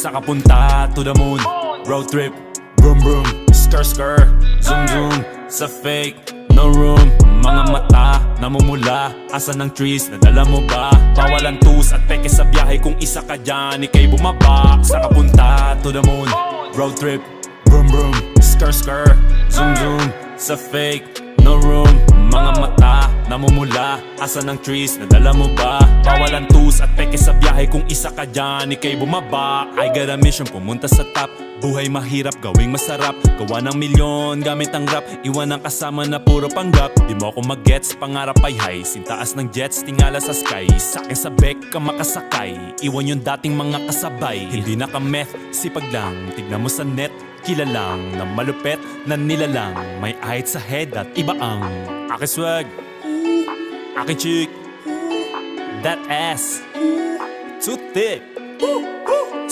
Sa kapunta to the moon, road trip, vroom vroom, skr skr, zoom zoom. Sa fake, no room. Mga mata, namumula. Asa ng trees, nadala mo ba? Bawalan tus at peke sa biyahe. Kung isa ka dyan, ikay bumaba. Sa kapunta to the moon, road trip, vroom vroom, skr skr, zoom zoom. Sa fake, no room. Mga mata, namumula. Asa ng trees, nadala mo ba? Bawalan tus at peke sa biyahe. Kung isa ka dyan, ikay bumaba. I got a mission, pumunta sa top. Buhay mahirap, gawing masarap. Gawa ng milyon, gamit ang rap. Iwan ang kasama na puro panggap. Di mo ako mag-gets, pangarap ay high. Sintaas ng jets, tingala sa sky. Sa'kin sa bek ka makasakay. Iwan yung dating mga kasabay. Hindi na ka-meth, sipag lang. Tignan mo sa net, kilalang na malupet na nilalang. May ahit sa head at iba ang aking swag, aking chick, that ass, too thick.